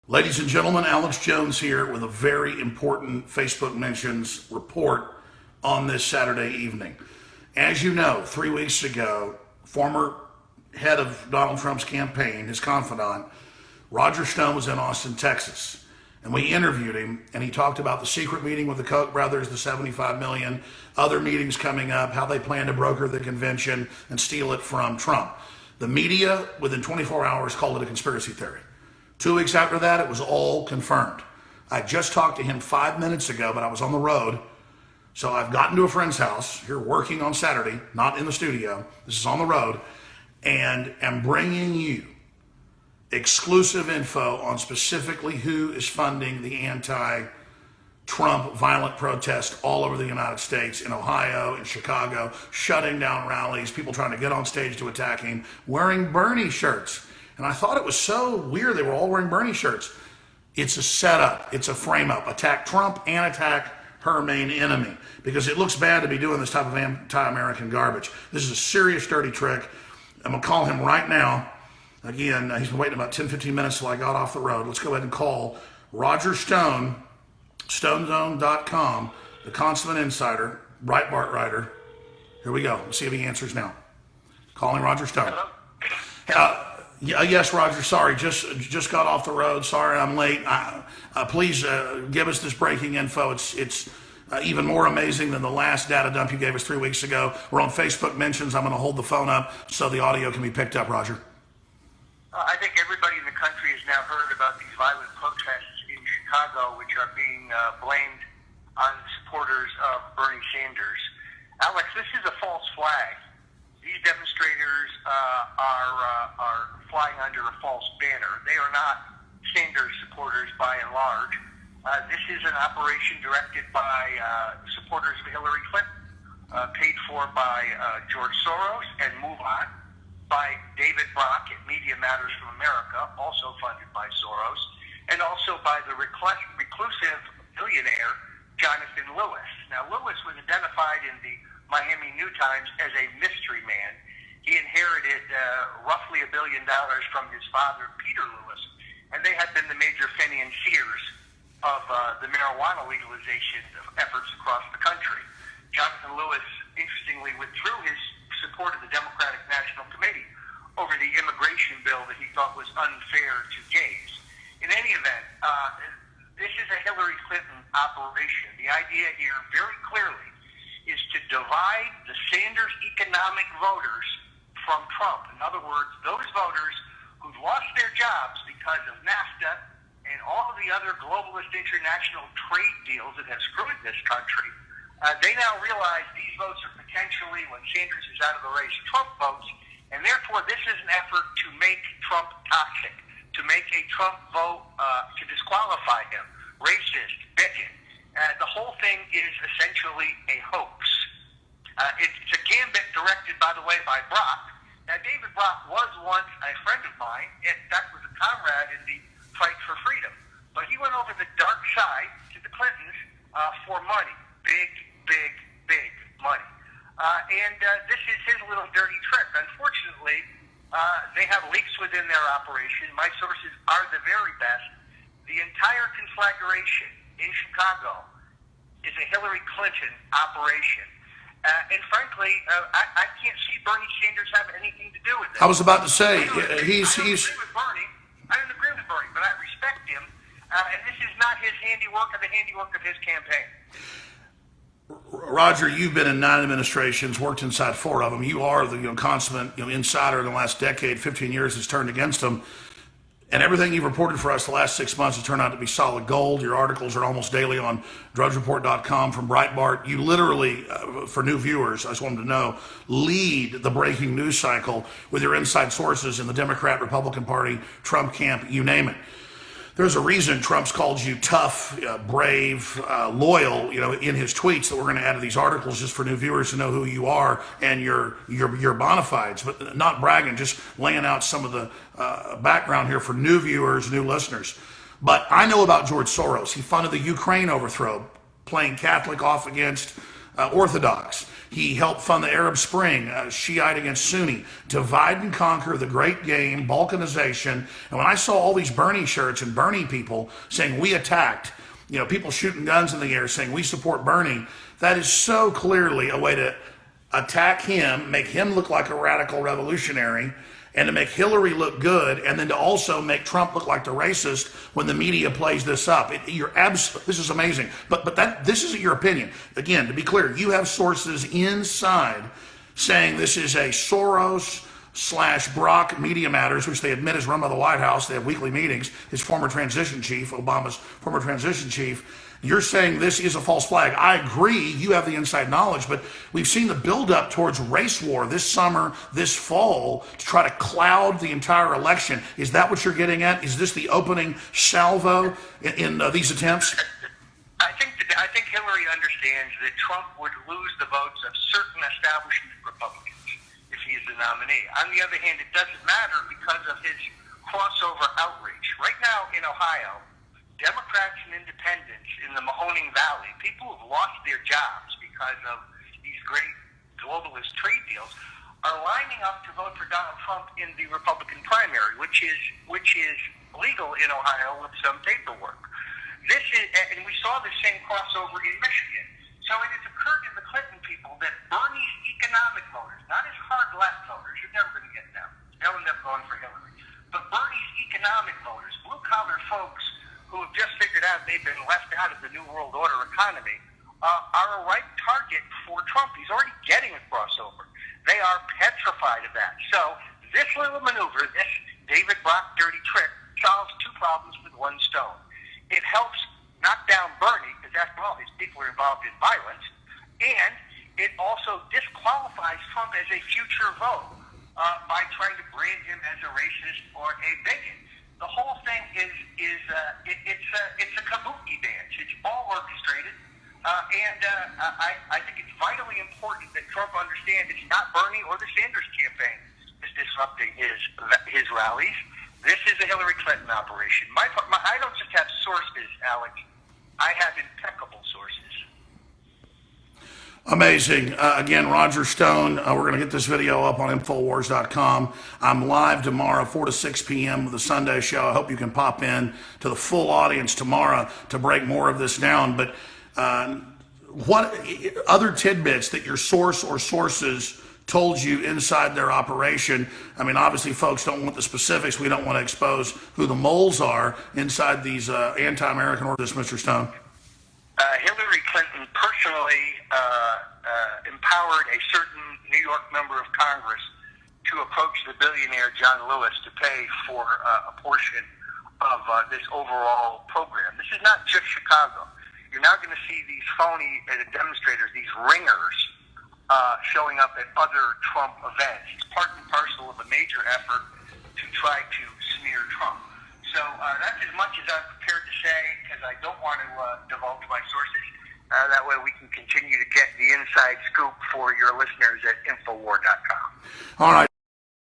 Ladies and gentlemen, Alex Jones here with a very important Facebook Mentions report on this Saturday evening. As you know, 3 weeks ago, former head of Donald Trump's campaign, his confidant, Roger Stone, was in Austin, Texas. And we interviewed him, and he talked about the secret meeting with the Koch brothers, the 75 million, other meetings coming up, how they plan to broker the convention and steal it from Trump. The media, within 24 hours, called it a conspiracy theory. 2 weeks after that, it was all confirmed. I just talked to him 5 minutes ago, but I was on the road. So I've gotten to a friend's house here working on Saturday, not in the studio. This is on the road, and am bringing you exclusive info on specifically who is funding the anti-Trump violent protest all over the United States, in Ohio, in Chicago, shutting down rallies, people trying to get on stage to attack him, wearing Bernie shirts. And I thought it was so weird they were all wearing Bernie shirts. It's a setup. It's a frame-up. Attack Trump and attack her main enemy, because it looks bad to be doing this type of anti-American garbage. This is a serious, dirty trick. I'm going to call him right now. Again, he's been waiting about 10, 15 minutes till I got off the road. Let's go ahead and call Roger Stone, StoneZone.com, the consummate insider, Breitbart writer. Here we go. Let's see if he answers now. Calling Roger Stone. Yes, Roger. Sorry, just got off the road. Sorry, I'm late. Please give us this breaking info. It's even more amazing than the last data dump you gave us 3 weeks ago. We're on Facebook Mentions. I'm going to hold the phone up so the audio can be picked up, Roger. I think everybody in the country has now heard about these violent protests in Chicago, which are being blamed on supporters of Bernie Sanders. Alex, this is a false flag. These demonstrators are flying under a false banner. They are not Sanders supporters by and large. This is an operation directed by supporters of Hillary Clinton, paid for by George Soros and Move On, by David Brock at Media Matters from America, also funded by Soros, and also by the reclusive billionaire Jonathan Lewis. Now, Lewis was identified in the Miami New Times as a mystery man. He inherited roughly $1 billion from his father, Peter Lewis, and they had been the major financiers of the marijuana legalization efforts across the country. Jonathan Lewis, interestingly, withdrew his support of the Democratic National Committee over the immigration bill that he thought was unfair to gays. In any event, this is a Hillary Clinton operation. The idea here, very clearly, is to divide the Sanders economic voters from Trump. In other words, those voters who've lost their jobs because of NAFTA and all of the other globalist international trade deals that have screwed this country, they now realize these votes are potentially, when Sanders is out of the race, Trump votes, and therefore this is an effort to make Trump toxic, to make a Trump vote, to disqualify him, racist, bigot. The whole thing is essentially a hoax. It's a gambit directed, by the way, by Brock. Now, David Brock was once a friend of mine. In fact, was a comrade in the fight for freedom. But he went over the dark side to the Clintons for money. Big money. And this is his little dirty trick. Unfortunately, they have leaks within their operation. My sources are the very best. The entire conflagration in Chicago is a Hillary Clinton operation. And frankly, I can't see Bernie Sanders have anything to do with it. I was about to say, I don't agree with Bernie. I don't agree with Bernie, but I respect him. And this is not his handiwork or the handiwork of his campaign. Roger, you've been in 9 administrations, worked inside 4 of them. You are the consummate insider in the last decade, 15 years has turned against them. And everything you've reported for us the last 6 months has turned out to be solid gold. Your articles are almost daily on drudgereport.com from Breitbart. You literally, for new viewers, I just want them to know, lead the breaking news cycle with your inside sources in the Democrat, Republican Party, Trump camp, you name it. There's a reason Trump's called you tough, brave, loyal, in his tweets that we're going to add to these articles just for new viewers to know who you are and your bona fides, but not bragging, just laying out some of the background here for new viewers, new listeners. But I know about George Soros. He funded the Ukraine overthrow, playing Catholic off against Orthodox. He helped fund the Arab Spring, Shiite against Sunni, divide and conquer, the great game, balkanization. And when I saw all these Bernie shirts and Bernie people saying we attacked, people shooting guns in the air saying we support Bernie, that is so clearly a way to attack him, make him look like a radical revolutionary, and to make Hillary look good, and then to also make Trump look like the racist when the media plays this up. This is amazing. But this isn't your opinion. Again, to be clear, you have sources inside saying this is a Soros/Brock Media Matters, which they admit is run by the White House. They have weekly meetings. His former transition chief, Obama's former transition chief. You're saying this is a false flag. I agree, you have the inside knowledge, but we've seen the buildup towards race war this summer, this fall, to try to cloud the entire election. Is that what you're getting at? Is this the opening salvo in these attempts? I think Hillary understands that Trump would lose the votes of certain establishment Republicans if he is the nominee. On the other hand, it doesn't matter because of his crossover outreach. Right now in Ohio, Democrats and independents in the Mahoning Valley, people who've lost their jobs because of these great globalist trade deals, are lining up to vote for Donald Trump in the Republican primary, which is legal in Ohio with some paperwork. And we saw the same crossover in Michigan. So it has occurred to the Clinton people that Bernie's economic voters, not his hard left voters, you're never going to get them. They'll end up going for Hillary. But Bernie's economic voters, blue-collar folks who have just figured out they've been left out of the New World Order economy, are a right target for Trump. He's already getting a crossover. They are petrified of that. So this little maneuver, this David Brock dirty trick, solves two problems with one stone. It helps knock down Bernie, because after all, his people are involved in violence, and it also disqualifies Trump as a future vote by trying to brand him as a racist or a bigot. The whole thing is it's a kabuki dance. It's all orchestrated, and I think it's vitally important that Trump understand it's not Bernie or the Sanders campaign that's disrupting his rallies. This is a Hillary Clinton operation. I don't just have sources, Alex. I have impeccable sources. Amazing. Again, Roger Stone. We're going to get this video up on Infowars.com. I'm live tomorrow, 4 to 6 p.m. with the Sunday show. I hope you can pop in to the full audience tomorrow to break more of this down. But what other tidbits that your source or sources told you inside their operation? I mean, obviously, folks don't want the specifics. We don't want to expose who the moles are inside these anti-American organizations, Mr. Stone. Hillary Clinton personally empowered a certain New York member of Congress to approach the billionaire John Lewis to pay for a portion of this overall program. This is not just Chicago. You're now going to see these phony demonstrators, these ringers, showing up at other Trump events. It's part and parcel of a major effort to try to smear Trump. So that's as much as I'm prepared to say, because I don't want to divulge my sources. That way we can continue to get the inside scoop for your listeners at Infowar.com. All right.